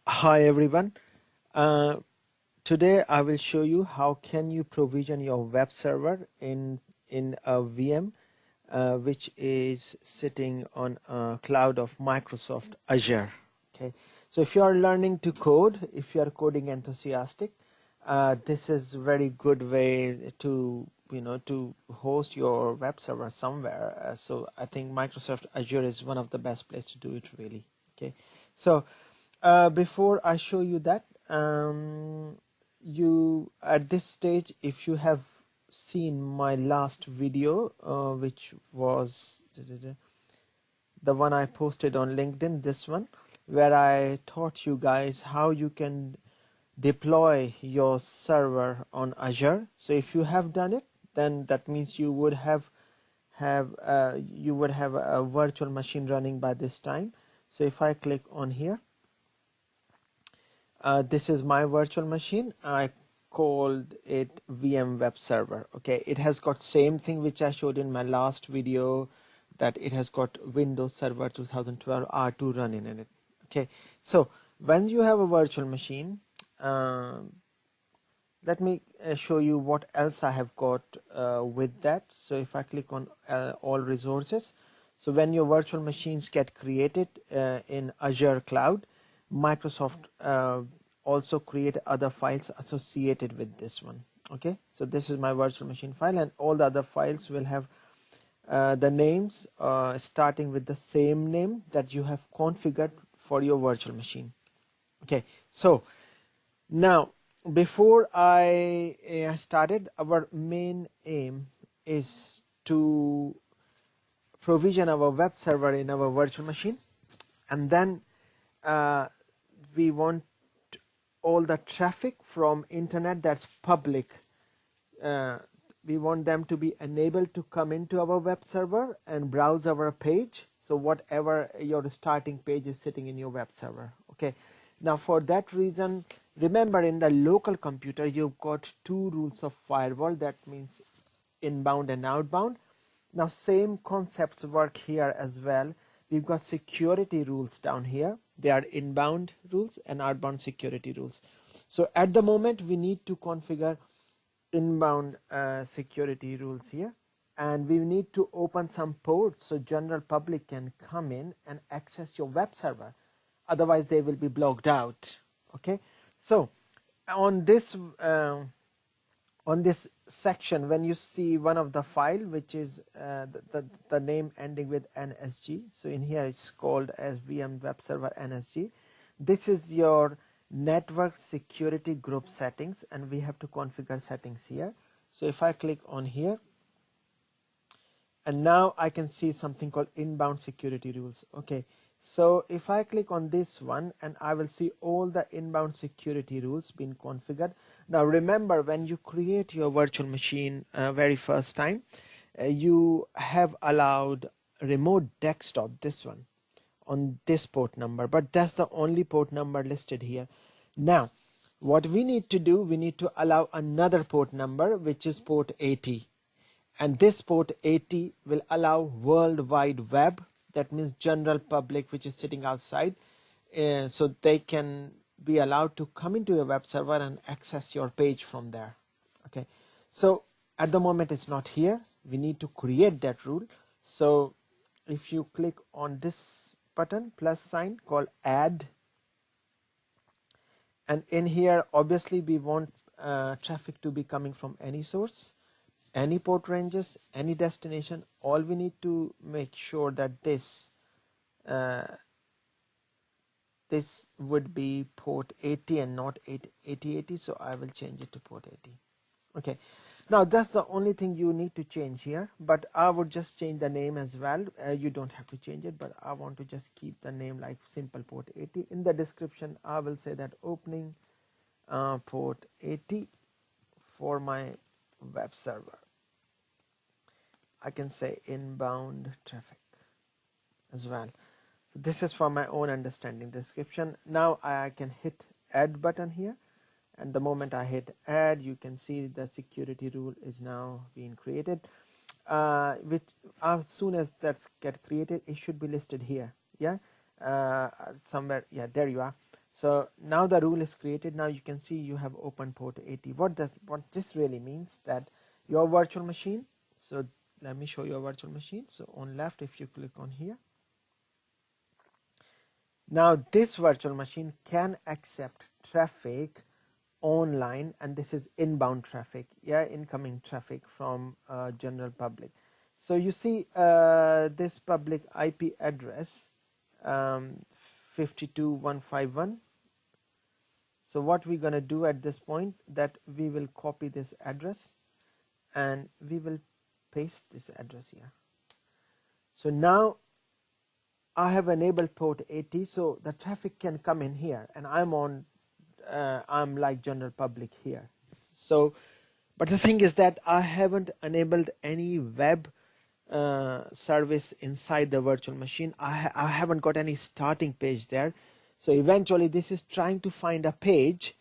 Hi everyone. Uh, Today I will show you how can you provision your web server in a VM which is sitting on a cloud of Microsoft Azure. Okay, so if you are learning to code, if you are coding enthusiastic, this is very good way to to host your web server somewhere. So I think Microsoft Azure is one of the best place to do it really. Okay, so before I show you that, you at this stage, if you have seen my last video, which was the one I posted on LinkedIn, this one, where I taught you guys how you can deploy your server on Azure. So if you have done it, then that means you would have a virtual machine running by this time. So if I click on here, this is my virtual machine. I called it VM web server. Okay, it has got same thing which I showed in my last video, that it has got Windows Server 2012 R2 running in it. Okay, so when you have a virtual machine, let me show you what else I have got with that. So if I click on all resources, so when your virtual machines get created in Azure cloud, Microsoft also create other files associated with this one. Okay, so this is my virtual machine file, and all the other files will have the names starting with the same name that you have configured for your virtual machine. Okay, so now, before I started, our main aim is to provision our web server in our virtual machine, and then uh, we want all the traffic from internet that's public. Uh, we want them to be enabled to come into our web server and browse our page. So whatever your starting page is sitting in your web server. Okay. Now for that reason, remember in the local computer you've got two rules of firewall. That means inbound and outbound. Now same concepts work here as well. We've got security rules down here. They are inbound rules and outbound security rules. So at the moment we need to configure inbound security rules here, and we need to open some ports so general public can come in and access your web server, otherwise they will be blocked out. Okay, so on this on this section, when you see one of the file which is the name ending with NSG, so in here it's called as VM web server NSG. This is your network security group settings, and we have to configure settings here. So if I click on here, and now I can see something called inbound security rules. Okay, so if I click on this one, and I will see all the inbound security rules being configured. Now remember, when you create your virtual machine very first time, you have allowed remote desktop, this one, on this port number, but that's the only port number listed here. Now what we need to do, we need to allow another port number, which is port 80, and this port 80 will allow world wide web, that means general public which is sitting outside, so they can be allowed to come into your web server and access your page from there. Okay, so at the moment it's not here, we need to create that rule. So if you click on this button plus sign called add, and in here obviously we want traffic to be coming from any source, any port ranges, any destination. All we need to make sure that uh, this would be port 80 and not 8080, so I will change it to port 80. Okay, now that's the only thing you need to change here, but I would just change the name as well. You don't have to change it, but I want to just keep the name like simple port 80. In the description I will say that opening port 80 for my web server. I can say inbound traffic as well. So this is for my own understanding description. Now I can hit add button here, and the moment I hit add, you can see the security rule is now being created, which as soon as that's get created, it should be listed here. Yeah, somewhere. Yeah, there you are. So now the rule is created. Now you can see you have open port 80. What this really means, that your virtual machine, so let me show you a virtual machine. So on left, if you click on here, now this virtual machine can accept traffic online, and this is inbound traffic, yeah, incoming traffic from general public. So you see this public IP address 52151. So what we're going to do at this point, that we will copy this address and we will paste this address here. So now I have enabled port 80, so the traffic can come in here, and I'm like general public here. So but the thing is that I haven't enabled any web service inside the virtual machine. I haven't got any starting page there. So eventually this is trying to find a page,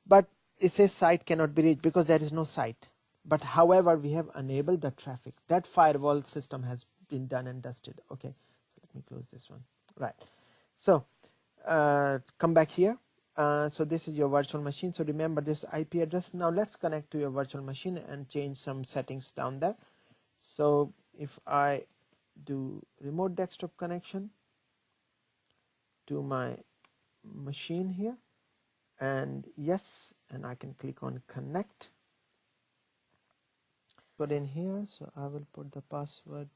but it says site cannot be reached because there is no site. But however, we have enabled the traffic. That firewall system has been done and dusted. Okay, let me close this one. Right. So come back here. So this is your virtual machine. So remember this IP address. Now let's connect to your virtual machine and change some settings down there. So if I do remote desktop connection to my machine here, and yes, and I can click on connect. Put in here, so I will put the password,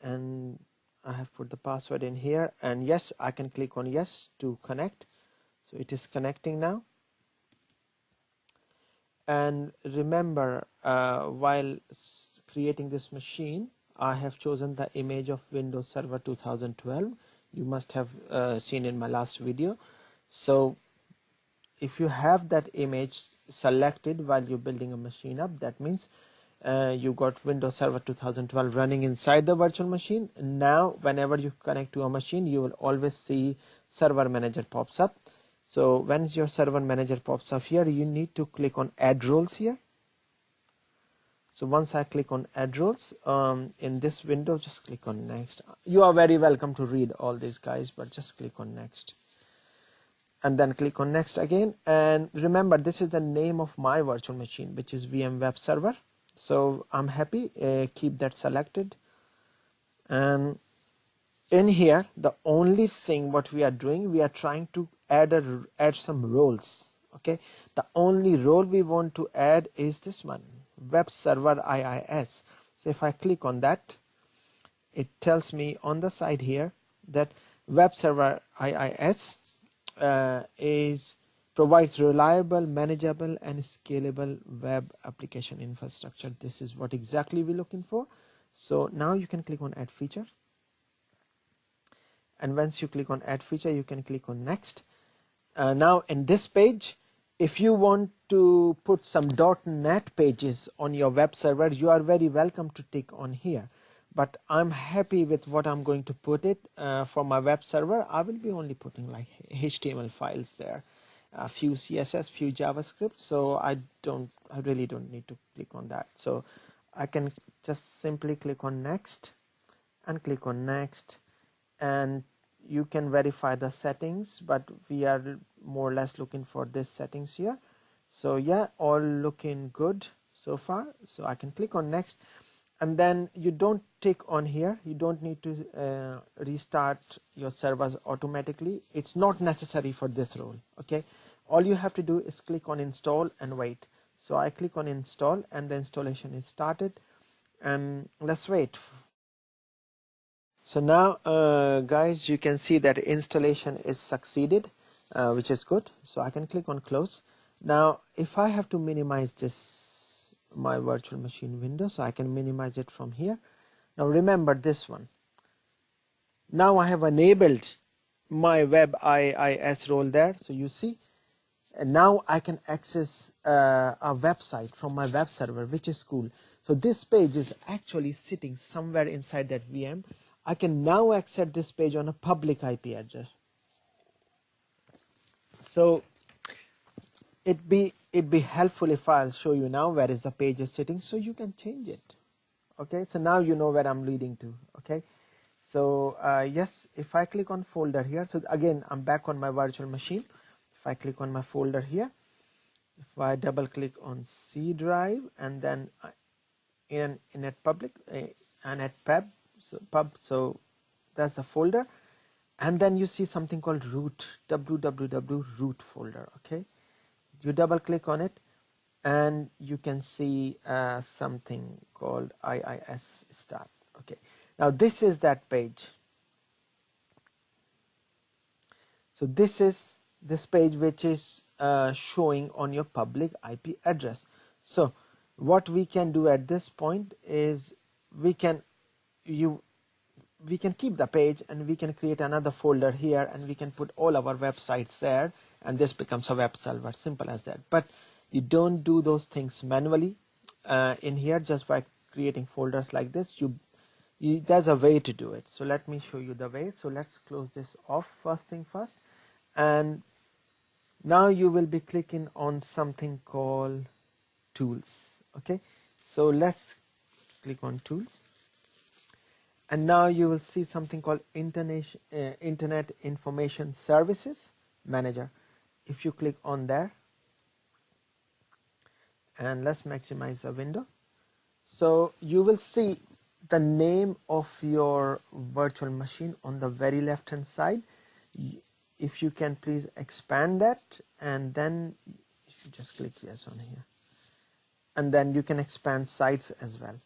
and I have put the password in here, and yes, I can click on yes to connect. So it is connecting now. And remember, while creating this machine, I have chosen the image of Windows Server 2012. You must have seen in my last video. So if you have that image selected while you're building a machine up, that means you got Windows Server 2012 running inside the virtual machine. Now whenever you connect to a machine, you will always see Server Manager pops up. So when your Server Manager pops up here, you need to click on Add Roles here. So once I click on Add Roles in this window, just click on Next. You are very welcome to read all these guys, but just click on Next. And then click on Next again. And remember, this is the name of my virtual machine, which is VM Web Server. So I'm happy, keep that selected. And in here, the only thing what we are doing, we are trying to add some roles. Okay, the only role we want to add is this one, Web Server IIS. So if I click on that, it tells me on the side here that Web Server IIS provides reliable, manageable, and scalable web application infrastructure. This is what exactly we're looking for. So now you can click on Add Feature. And once you click on Add Feature, you can click on Next. Now in this page, if you want to put some .NET pages on your web server, you are very welcome to tick on here. But I'm happy with what I'm going to put it for my web server. I will be only putting like HTML files there, a few CSS, few JavaScript. So I really don't need to click on that. So I can just simply click on Next and click on Next, and you can verify the settings, but we are more or less looking for this settings here. So yeah, all looking good so far. So I can click on Next, and then you don't tick on here. You don't need to restart your servers automatically. It's not necessary for this role. Okay, all you have to do is click on Install and wait. So I click on Install, and the installation is started, and let's wait. So now guys, you can see that installation is succeeded, which is good. So I can click on Close. Now if I have to minimize this, my virtual machine window, so I can minimize it from here. Now remember this one. Now I have enabled my web IIS role there. So you see, and now I can access a website from my web server, which is cool. So this page is actually sitting somewhere inside that VM. I can now access this page on a public IP address. So it'd be helpful if I'll show you now where is the page is sitting, so you can change it. Okay, so now you know where I'm leading to. Okay, So yes, if I click on folder here, so again I'm back on my virtual machine. If I click on my folder here, if I double click on C drive and then in at public and at so that's a folder, and then you see something called root, www root folder. Okay, you double click on it and you can see something called IIS start. Okay, now this is that page. So this is this page which is showing on your public IP address. So what we can do at this point is we can keep the page and we can create another folder here and we can put all our websites there, and this becomes a web server, simple as that. But you don't do those things manually in here just by creating folders like this. There's a way to do it, so let me show you the way. So let's close this off first thing first, and now you will be clicking on something called tools. Okay, so let's click on tools, and now you will see something called Internet Information Services Manager. If you click on there, and let's maximize the window, so you will see the name of your virtual machine on the very left hand side. If you can please expand that, and then if you just click yes on here, and then you can expand sites as well.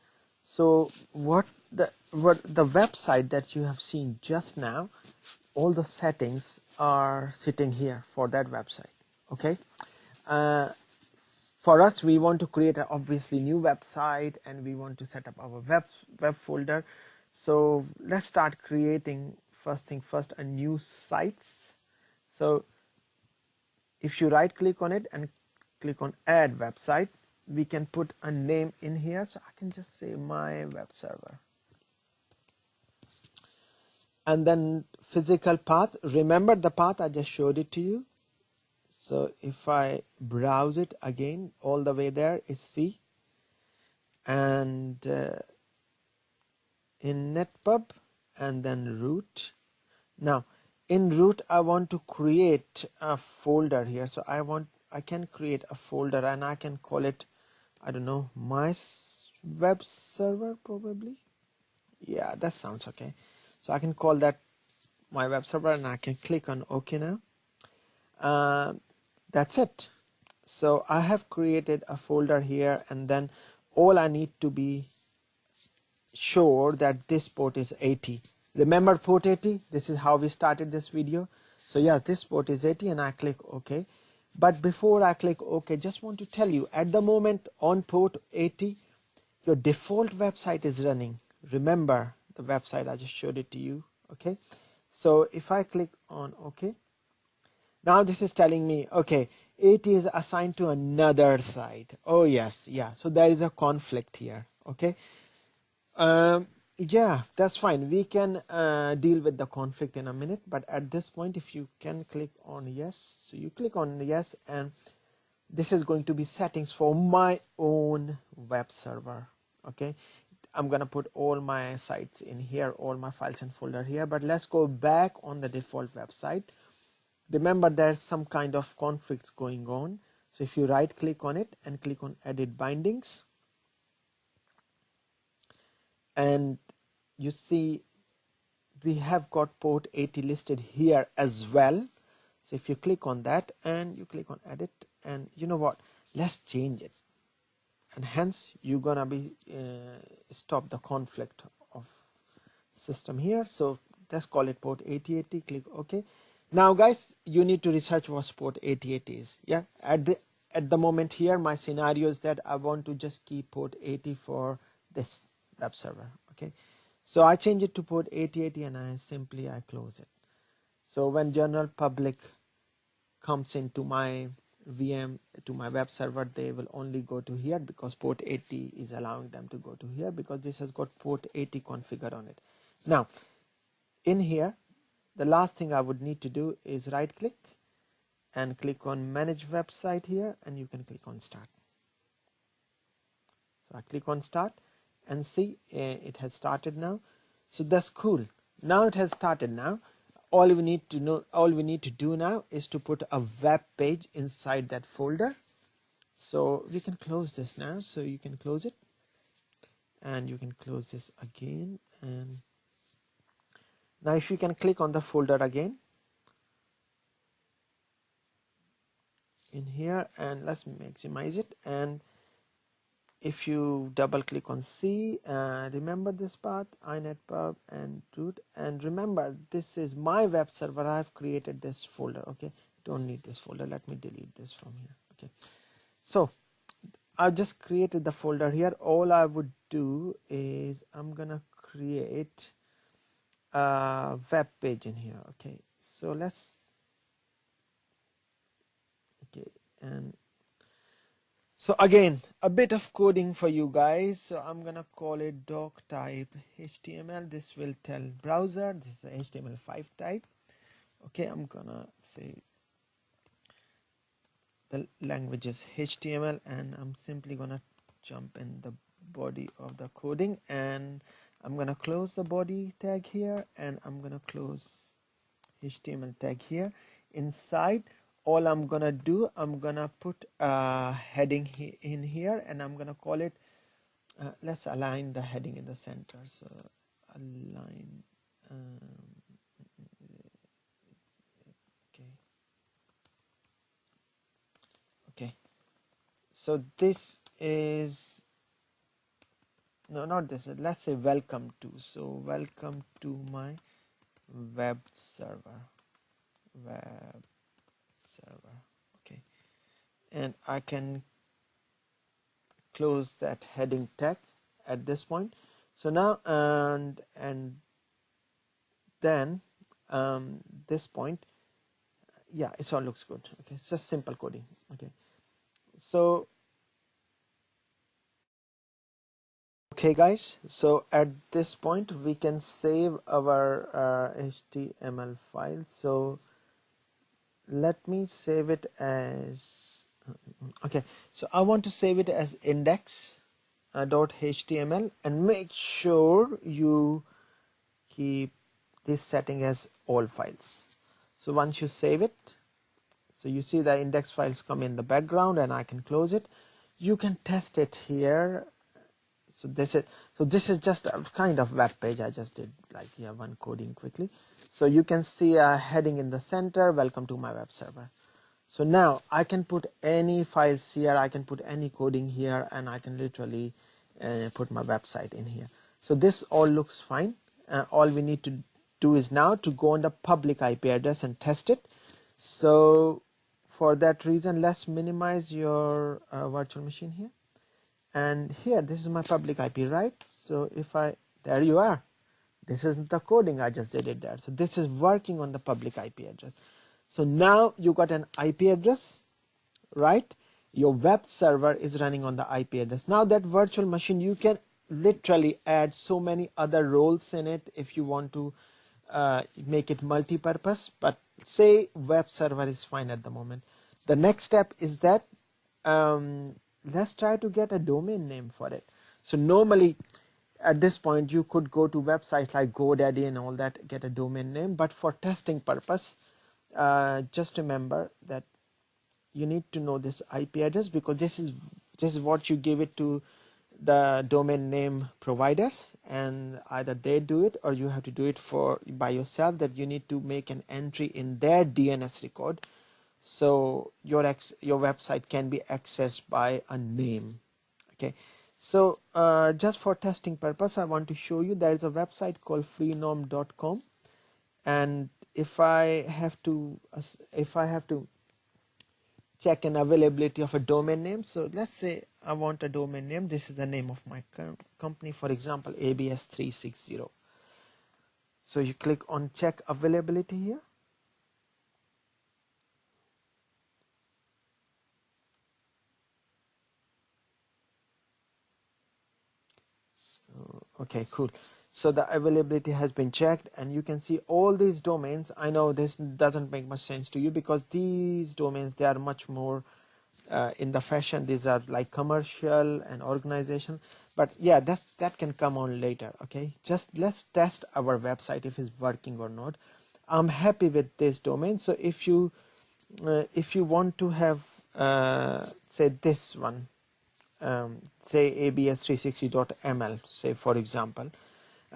So what the website that you have seen just now, all the settings are sitting here for that website. Okay, for us we want to create a obviously new website and we want to set up our web folder. So let's start creating first thing first a new sites. So if you right click on it and click on add website, we can put a name in here. So I can just say my web server, and then physical path, remember the path I just showed it to you. So if I browse it again, all the way there is C, and in netpub and then root. Now in root I want to create a folder here, so I can create a folder and I can call it, I don't know, my web server probably. Yeah, that sounds okay. So I can call that my web server and I can click on OK now. That's it. So I have created a folder here, and then all I need to be sure that this port is 80. Remember port 80? This is how we started this video. So yeah, this port is 80 and I click OK. But before I click OK, just want to tell you, at the moment on port 80, your default website is running. Remember the website I just showed it to you. Okay, so if I click on OK, now this is telling me, okay, 80 is assigned to another site. Oh yes, yeah, so there is a conflict here. Okay, yeah, that's fine, we can deal with the conflict in a minute, but at this point if you can click on yes, so you click on yes, and this is going to be settings for my own web server. Okay, I'm gonna put all my sites in here, all my files and folder here, but let's go back on the default website. Remember there's some kind of conflicts going on, so if you right click on it and click on edit bindings, and you see we have got port 80 listed here as well. So if you click on that and you click on edit, and you know what, let's change it, and hence you're gonna be stop the conflict of system here. So let's call it port 8080, click OK. Now guys, you need to research what port 8080 is. Yeah, at the moment here my scenario is that I want to just keep port 80 for this web server. Okay, so I change it to port 8080 and I close it. So when general public comes into my VM to my web server, they will only go to here because port 80 is allowing them to go to here because this has got port 80 configured on it. Now in here, the last thing I would need to do is right click and click on manage website here, and you can click on start. So I click on start and see it has started now. So that's cool. Now it has started. Now all we need to do now is to put a web page inside that folder. So we can close this now. So you can close it, and you can close this again. And now if you can click on the folder again in here, and let's maximize it. And if you double click on C, remember this path, inetpub and root, and remember this is my web server. I have created this folder. Okay, don't need this folder. Let me delete this from here. Okay, so I've just created the folder here. All I would do is I'm gonna create a web page in here. Okay, so let's, okay, and so again, a bit of coding for you guys. So I'm gonna call it doc type HTML. This will tell browser this is a HTML5 type. Okay, I'm gonna say the language is HTML, and I'm simply gonna jump in the body of the coding, and I'm gonna close the body tag here, and I'm gonna close HTML tag here. Inside, all I'm gonna do, I'm gonna put a heading in here, and I'm gonna call it, let's align the heading in the center. So align, okay, okay. So this is, no, not this, let's say welcome to. So welcome to my web server, web server. Okay, and I can close that heading tag at this point. So now, and then this point, yeah, it all looks good. Okay, it's just simple coding. Okay, so okay guys, so at this point we can save our HTML file. So let me save it as, okay, so I want to save it as index.html, and make sure you keep this setting as all files. So once you save it, so you see the index files come in the background, and I can close it. You can test it here. So this is just a kind of web page. I just did like here one coding quickly. So you can see a heading in the center, welcome to my web server. So now I can put any files here, I can put any coding here, and I can literally put my website in here. So this all looks fine. All we need to do is now to go on the public IP address and test it. So for that reason, let's minimize your virtual machine here. And here, this is my public IP, right? So if I, there you are. This is the coding, I just did it there. So this is working on the public IP address. So now you got an IP address, right? Your web server is running on the IP address. Now that virtual machine, you can literally add so many other roles in it if you want to make it multi-purpose. But say web server is fine at the moment. The next step is that let's try to get a domain name for it. So normally at this point you could go to websites like GoDaddy and all that, get a domain name, but for testing purpose, just remember that you need to know this IP address, because this is what you give it to the domain name providers, and either they do it or you have to do it for by yourself, that you need to make an entry in their DNS record, so your website can be accessed by a name. Okay, so just for testing purpose, I want to show you there is a website called freenom.com, and if I have to check an availability of a domain name, so let's say I want a domain name. This is the name of my company, for example, ABS360. So you click on check availability here. So, okay, cool. So the availability has been checked, and you can see all these domains. I know this doesn't make much sense to you, because these domains, they are much more in the fashion. These are like commercial and organization, but yeah, that can come on later. Okay, just let's test our website if it's working or not. I'm happy with this domain. So if you want to have say this one, say abs360.ml, say for example,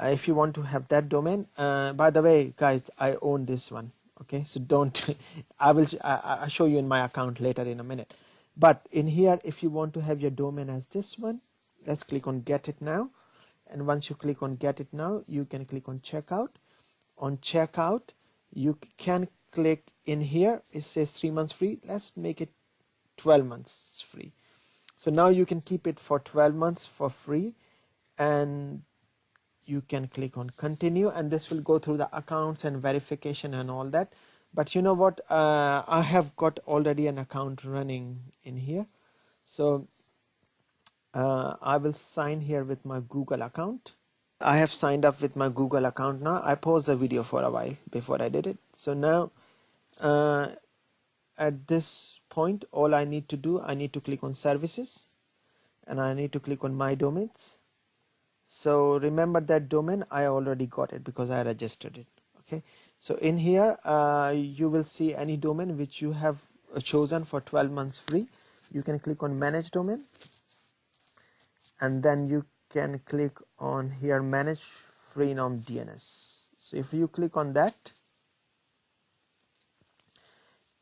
if you want to have that domain, by the way guys, I own this one. Okay, so don't I'll show you in my account later in a minute. But in here, if you want to have your domain as this one, let's click on get it now. And once you click on get it now, you can click on checkout. On checkout, you can click in here, it says 3 months free. Let's make it 12 months free. So now you can keep it for 12 months for free, and you can click on continue, and this will go through the accounts and verification and all that. But you know what, I have got already an account running in here. So I will sign here with my Google account. I have signed up with my Google account now. I paused the video for a while before I did it. So now at this point, all I need to do, I need to click on services, and I need to click on my domains. So remember that domain, I already got it because I registered it. Okay, so in here you will see any domain which you have chosen for 12 months free. You can click on manage domain, and then you can click on here manage free nom DNS. So if you click on that,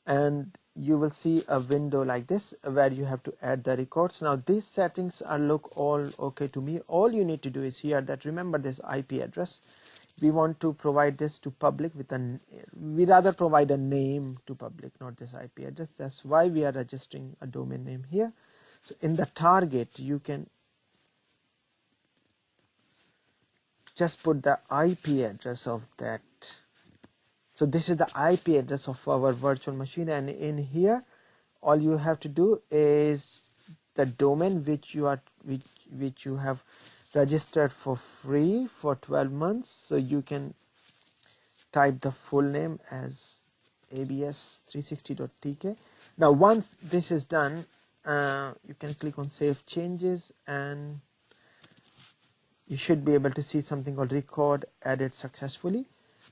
and you will see a window like this where you have to add the records. Now these settings are look all okay to me. All you need to do is here that remember this IP address. We want to provide this to public with we rather provide a name to public, not this IP address. That's why we are registering a domain name here. So in the target, you can just put the IP address of that. So this is the IP address of our virtual machine, and in here all you have to do is the domain which you have registered for free for 12 months. So you can type the full name as abs360.tk. Now once this is done, you can click on save changes, and you should be able to see something called record added successfully.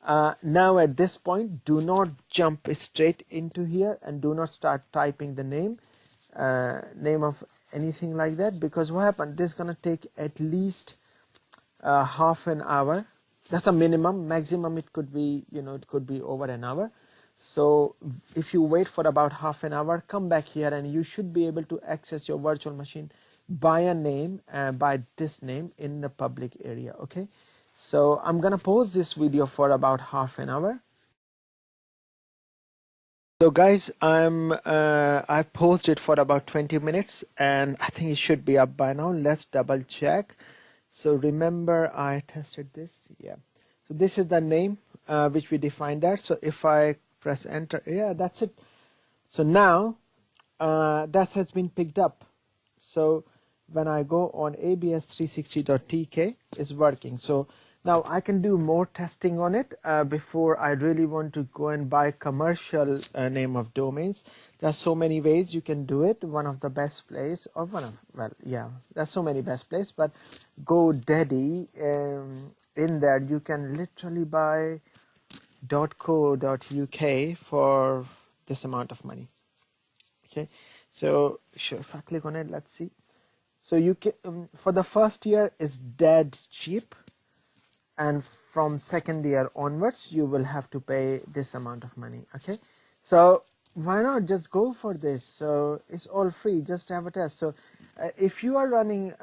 Now at this point, do not jump straight into here and do not start typing the name of anything like that, because what happened, this is going to take at least half an hour. That's a minimum. Maximum it could be, it could be over an hour. So if you wait for about half an hour, come back here and you should be able to access your virtual machine by a name, by this name in the public area. Okay, so I'm gonna pause this video for about half an hour. So guys, I paused it for about 20 minutes and I think it should be up by now. Let's double check. So remember I tested this. Yeah, so this is the name which we defined there. So if I press enter, yeah, that's it. So now that has been picked up. So when I go on abs360.tk, it's working. So now I can do more testing on it before I really want to go and buy commercial name of domains. There's so many ways you can do it. One of the best place, or there's so many best place, but GoDaddy, in there you can literally buy .co.uk for this amount of money. Okay, so sure, if I click on it, let's see. So you can for the first year is dead cheap, and from second year onwards you will have to pay this amount of money. Okay, so why not just go for this? So it's all free, just have a test. So if you are running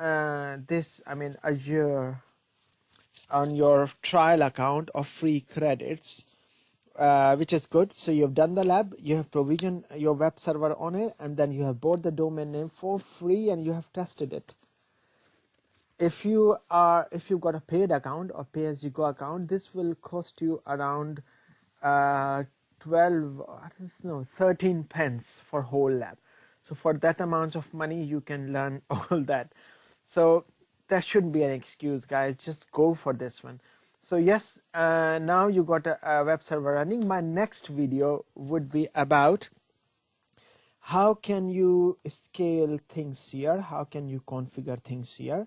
this, I mean Azure, on your trial account of free credits, which is good. So you've done the lab, you have provisioned your web server on it, and then you have bought the domain name for free and you have tested it. If you've got a paid account or pay as you go account, this will cost you around 13 pence for whole lab. So for that amount of money you can learn all that. So there shouldn't be an excuse, guys, just go for this one. So yes, now you got a web server running. My next video would be about how can you scale things here, how can you configure things here,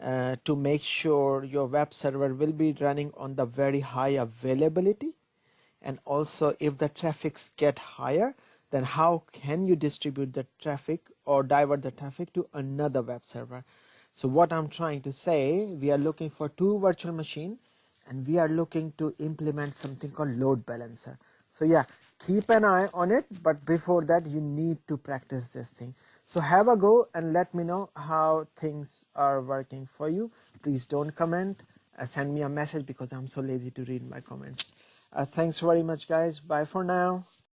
to make sure your web server will be running on the very high availability, and also if the traffics get higher, then how can you distribute the traffic or divert the traffic to another web server. So what I'm trying to say, we are looking for two virtual machine and we are looking to implement something called load balancer. So yeah, keep an eye on it, but before that you need to practice this thing. So have a go and let me know how things are working for you. Please don't comment, send me a message because I'm so lazy to read my comments. Thanks very much guys, bye for now.